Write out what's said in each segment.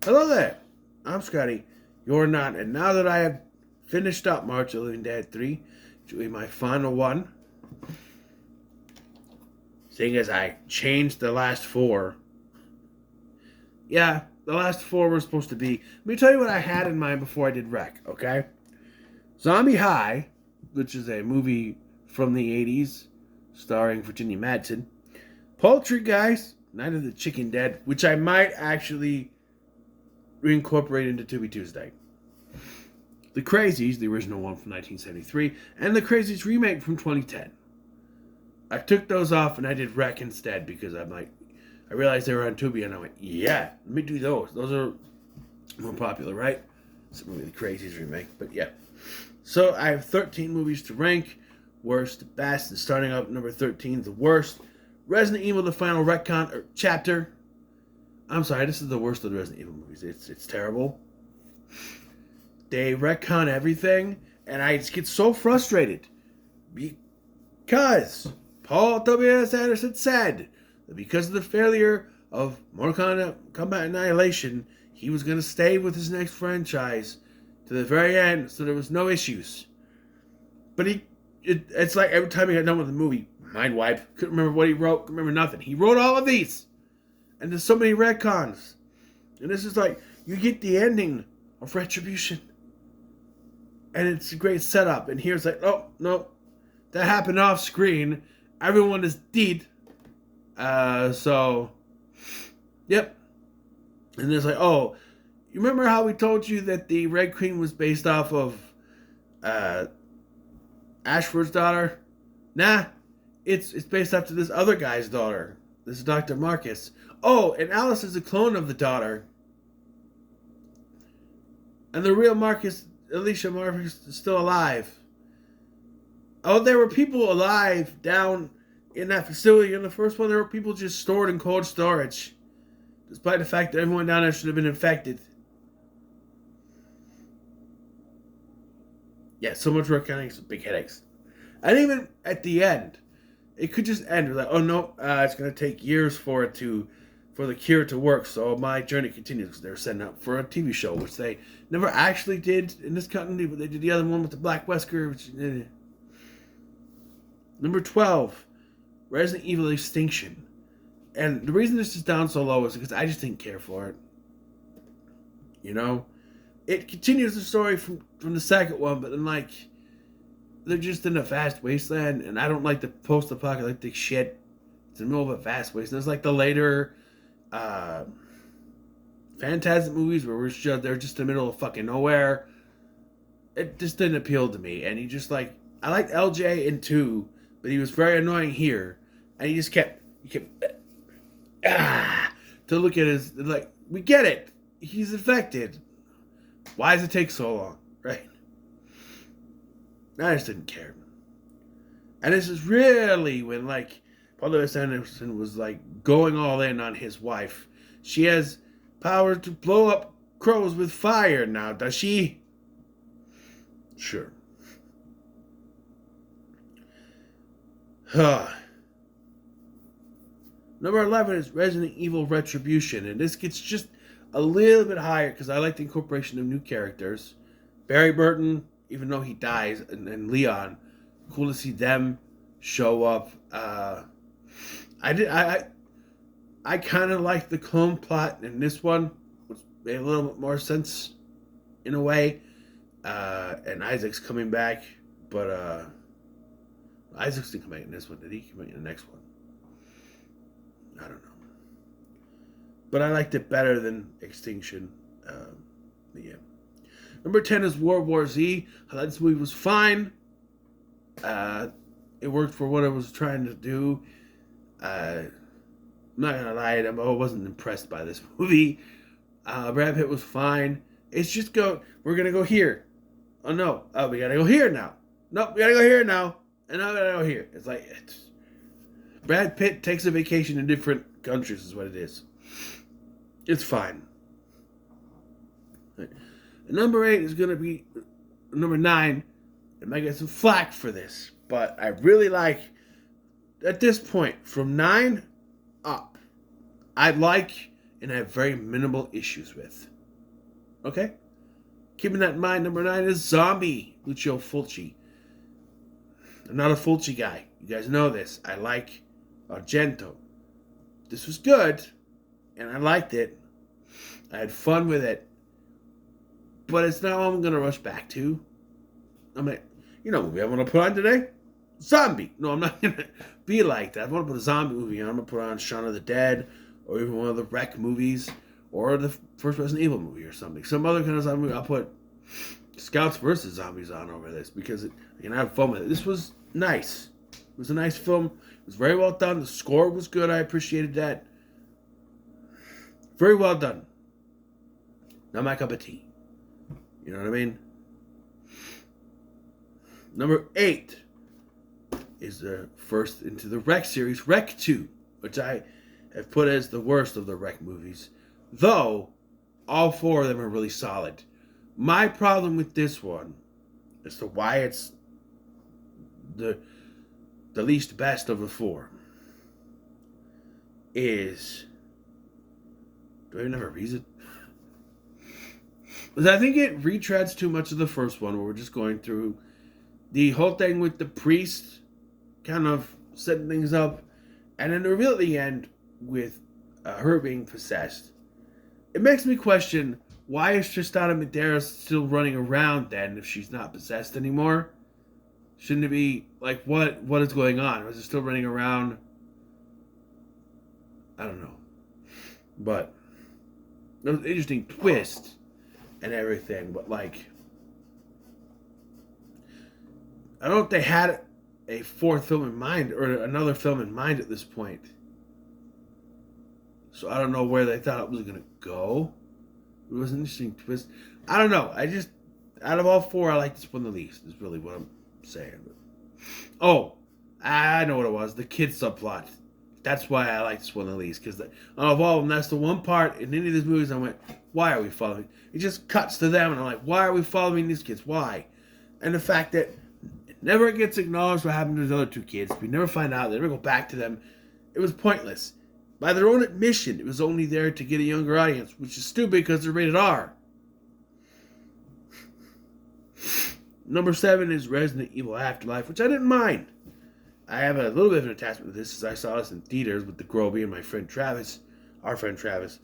Hello there. I'm Scotty. You're not. And now that I have finished up March of the Living Dead 3, which will be my final one, seeing as I changed the last four. Yeah, the last four were supposed to be. Let me tell you what I had in mind before I did Wreck, okay? Zombie High, which is a movie from the 80s starring Virginia Madsen. Poultry Guys, Night of the Chicken Dead, which I might actually reincorporate into To Be Tuesday. The Crazies, the original one from 1973, and The Crazies remake from 2010. I took those off and I did Wreck instead because I realized they were on Tubi and I went, yeah, let me do those. Those are more popular, right? It's movie The Crazies remake, but yeah. So I have 13 movies to rank, worst to best, and starting up number 13, the worst. Resident Evil: The Final Retcon or Chapter. I'm sorry, this is the worst of the Resident Evil movies. It's terrible. They retcon everything, and I just get so frustrated because Paul W.S. Anderson said that because of the failure of Mortal Kombat Annihilation, he was going to stay with his next franchise to the very end, so there was no issues. But it's like every time he got done with the movie, mind wipe, couldn't remember what he wrote, couldn't remember nothing. He wrote all of these, and there's so many retcons. And this is like, you get the ending of Retribution, and it's a great setup, and here's like, oh, no, that happened off screen. Everyone is dead. So, yep. And there's like, oh, you remember how we told you that the Red Queen was based off of Ashford's daughter? Nah, it's based after this other guy's daughter. This is Dr. Marcus. Oh, and Alice is a clone of the daughter. And the real Marcus, Alicia Marcus, is still alive. Oh, there were people alive down in that facility. In the first one, there were people just stored in cold storage. Despite the fact that everyone down there should have been infected. Yeah, so much work counting, some big headaches. And even at the end, it could just end with like, oh no, it's going to take years for the cure to work, so my journey continues. Because they're setting up for a TV show, which they never actually did in this continuity, but they did the other one with the Black Wesker. Which, Number 12, Resident Evil Extinction. And the reason this is down so low is because I just didn't care for it. You know? It continues the story from the second one, but then, like, they're just in a vast wasteland, and I don't like the post-apocalyptic shit. It's in the middle of a vast wasteland. It's like the later Phantasm movies where they're just in the middle of fucking nowhere. It just didn't appeal to me, and he just, like, I liked LJ in 2, but he was very annoying here, and he kept to look at his, like, we get it. He's infected. Why does it take so long, right? I just didn't care. And this is really when, like, Paul W.S. Anderson was, like, going all in on his wife. She has power to blow up crows with fire now, does she? Sure. Number 11 is Resident Evil Retribution, and this gets just a little bit higher because I like the incorporation of new characters. Barry Burton, even though he dies, and Leon, cool to see them show up. I kind of like the clone plot in this one, which made a little bit more sense in a way. And Isaac's coming back, but Isaac's didn't come back in this one. Did he come back in the next one? I don't know. But I liked it better than Extinction. Yeah. Number 10 is World War Z. I thought this movie was fine. It worked for what it was trying to do. I'm not going to lie, I wasn't impressed by this movie. Brad Pitt was fine. It's just we're going to go here. Oh no. Oh, we got to go here now. Nope, we got to go here now. And now we got to go here. It's like, Brad Pitt takes a vacation in different countries is what it is. It's fine. Right. Number 8 is going to be number 9. I might get some flack for this, but I really like, at this point, from 9 up, I like and have very minimal issues with. Okay? Keeping that in mind, number 9 is Zombie, Lucio Fulci. I'm not a Fulci guy. You guys know this. I like Argento. This was good, and I liked it. I had fun with it. But it's not what I'm going to rush back to. I'm like, you know what movie I'm going to put on today? Zombie. No, I'm not going to be like that. If I want to put a zombie movie on, I'm going to put on Shaun of the Dead, or even one of the Wreck movies, or the first Resident Evil movie or something. Some other kind of zombie movie. I'll put Scouts versus Zombies on over this because I can have fun with it. This was nice. It was a nice film. It was very well done. The score was good. I appreciated that. Very well done. Not my cup of tea. You know what I mean? Number 8 is the first into the Wreck series, Wreck 2, which I have put as the worst of the Wreck movies. Though, all 4 of them are really solid. My problem with this one, as to why it's the least best of the 4, is... Do I even have a reason? Because I think it retreads too much of the first one, where we're just going through the whole thing with the priest kind of setting things up, and then the reveal at the end with her being possessed. It makes me question, why is Tristana Medeiros still running around then if she's not possessed anymore? Shouldn't it be, like, what is going on? Is it still running around? I don't know. But it was an interesting twist and everything, but like, I don't know if they had a 4th film in mind or another film in mind at this point. So I don't know where they thought it was going to go. It was an interesting twist. I don't know. I just, out of all 4, I like this one the least, is really what I'm saying. Oh, I know what it was. The kid subplot. That's why I like this one the least. Because of all of them, that's the one part in any of these movies I went, why are we following? It just cuts to them and I'm like, why are we following these kids? Why? And the fact that it never gets acknowledged what happened to the other 2 kids. We never find out. They never go back to them. It was pointless. By their own admission, it was only there to get a younger audience, which is stupid because they're rated R. Number 7 is Resident Evil Afterlife, which I didn't mind. I have a little bit of an attachment to this, as I saw this in theaters with the Groby and my friend Travis, our friend Travis.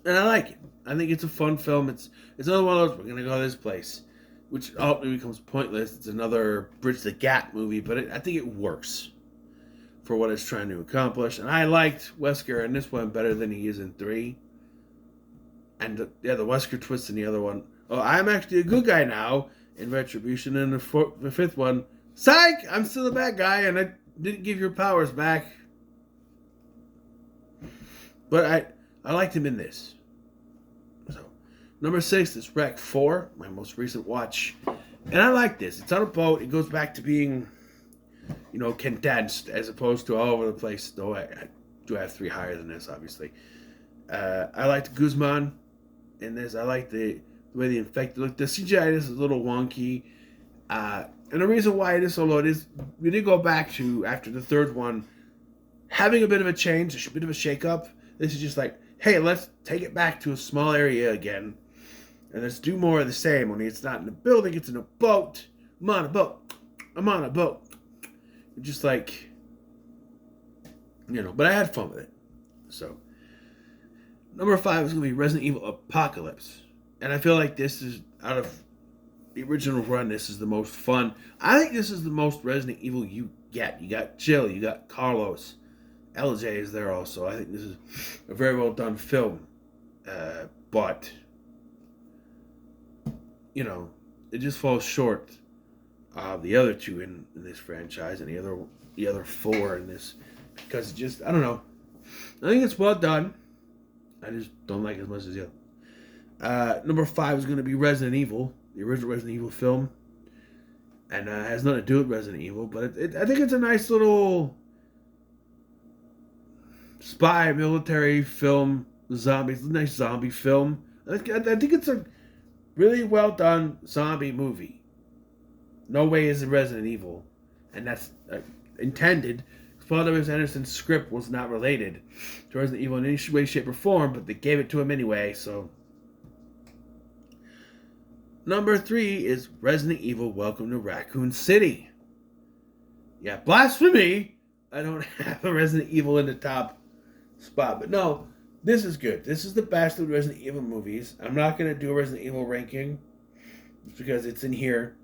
And I like it. I think it's a fun film. It's another one of those, we're going to go to this place, which ultimately becomes pointless. It's another Bridge the Gap movie, but I think it works for what it's trying to accomplish. And I liked Wesker in this one better than he is in 3. And the Wesker twist in the other one. Oh, I'm actually a good guy now in Retribution. And the 5th one, psych! I'm still a bad guy and I didn't give your powers back. But I liked him in this. So, number 6 is Wreck 4, my most recent watch. And I like this. It's on a boat. It goes back to being, condensed as opposed to all over the place. Though I do have 3 higher than this, obviously. I liked Guzman in this. I like the way the infected look. The CGI is a little wonky. And the reason why it is so low is we did go back to, after the 3rd one, having a bit of a change, a bit of a shake-up. This is just like, hey, let's take it back to a small area again. And let's do more of the same. Only it's not in a building, it's in a boat. I'm on a boat. I'm on a boat. Just like, but I had fun with it. So, number 5 is going to be Resident Evil Apocalypse. And I feel like this is, out of the original run, this is the most fun. I think this is the most Resident Evil you get. You got Jill, you got Carlos. LJ is there also. I think this is a very well done film. But, it just falls short of the other 2 in this franchise and the other 4 in this. Because it just, I don't know. I think it's well done. I just don't like it as much as the other. Number 5 is going to be Resident Evil, the original Resident Evil film. And has nothing to do with Resident Evil. But I think it's a nice little spy military film, zombies, nice zombie film. I think it's a really well done zombie movie. No way is it Resident Evil, and that's intended. Paul W.S. Anderson's script was not related to Resident Evil in any way, shape, or form, but they gave it to him anyway. So number 3 is Resident Evil Welcome to Raccoon City. Yeah, blasphemy! I don't have a Resident Evil in the top spot. But no, this is good. This is the best of the Resident Evil movies. I'm not going to do a Resident Evil ranking because it's in here.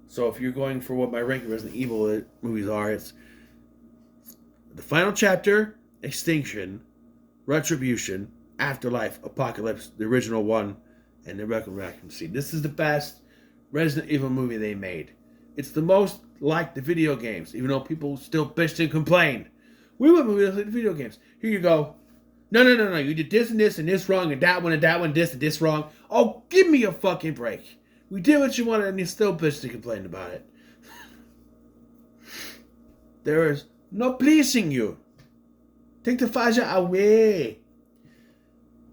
So if you're going for what my ranking Resident Evil movies are, it's the final chapter, Extinction, Retribution, Afterlife, Apocalypse, the original one, and the Welcome to Raccoon City. This is the best Resident Evil movie they made. It's the most like the video games, even though people still bitch and complain. We want movies like the video games. Here you go. No. You did this and this wrong, and that one, this and this wrong. Oh, give me a fucking break. We did what you wanted, and you still bitched and complained about it. There is no pleasing you. Take the Faja away.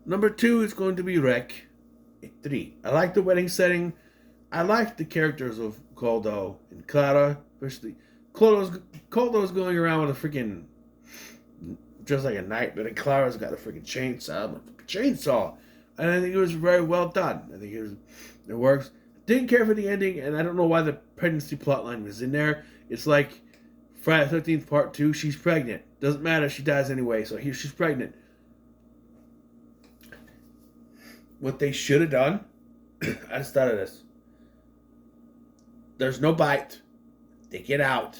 Number 2 is going to be Rec. 3. I like the wedding setting. I like the characters of Koldo and Clara, especially Koldo's going around with a freaking just like a knight, but then Clara's got a freaking chainsaw. And I think it was very well done. I think it works. Didn't care for the ending, and I don't know why the pregnancy plotline was in there. It's like Friday the 13th Part 2. She's pregnant. Doesn't matter. She dies anyway. So here she's pregnant. What they should have done. I just thought of this. There's no bite. They get out.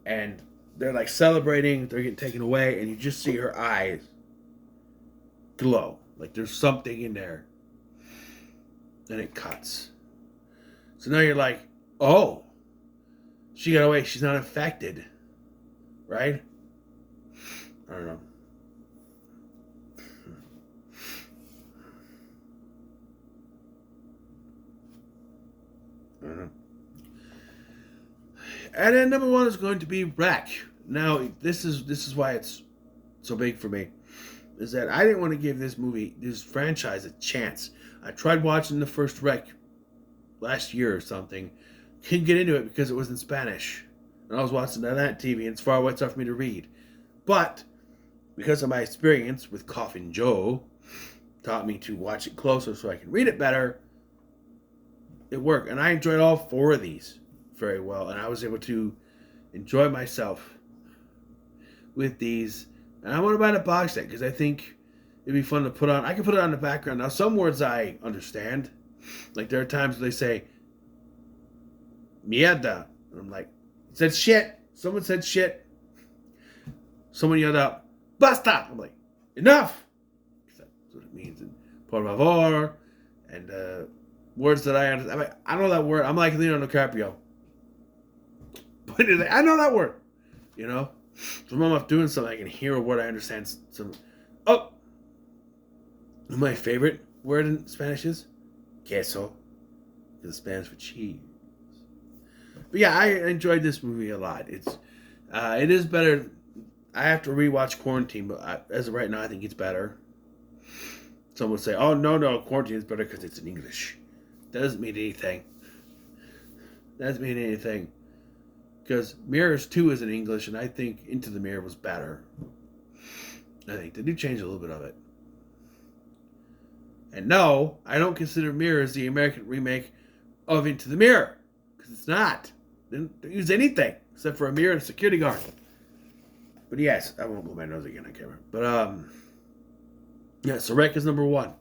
And they're like celebrating. They're getting taken away. And you just see her eyes glow. Like there's something in there. Then it cuts. So now you're like, oh. She got away. She's not infected. Right? I don't know. And then number 1 is going to be Rec. Now, this is why it's so big for me. Is that I didn't want to give this franchise a chance. I tried watching the first Rec last year or something. Couldn't get into it because it was in Spanish. And I was watching it on that TV, and it's far away, it's hard for me to read. But, because of my experience with Coffin Joe, taught me to watch it closer so I can read it better, it worked. And I enjoyed all 4 of these very well. And I was able to enjoy myself with these. And I want to buy the box set because I think it'd be fun to put on. I can put it on the background. Now, some words I understand. Like, there are times where they say, mierda. And I'm like, it said shit. Someone said shit. Someone yelled out, basta. I'm like, enough. That's what it means in por favor. And words that I understand. I'm like, I know that word. I'm like Leonardo DiCaprio. But I know that word. You know? So when I'm doing something, I can hear a word I understand. Oh! My favorite word in Spanish is queso. Because Spanish for cheese. But yeah, I enjoyed this movie a lot. It is better. I have to rewatch Quarantine, but as of right now, I think it's better. Some would say, oh, no, Quarantine is better because it's in English. That doesn't mean anything. Because Mirrors 2 is in English, and I think Into the Mirror was better. I think they do change a little bit of it. And no, I don't consider Mirrors the American remake of Into the Mirror. Because it's not. They didn't use anything except for a mirror and a security guard. But yes, I won't blow my nose again on camera. But, yeah, so Rec is number 1.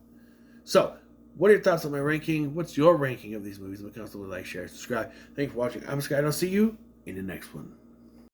So, what are your thoughts on my ranking? What's your ranking of these movies? Constantly like, share, subscribe. Thanks for watching. I'm Sky, and I'll see you in the next one.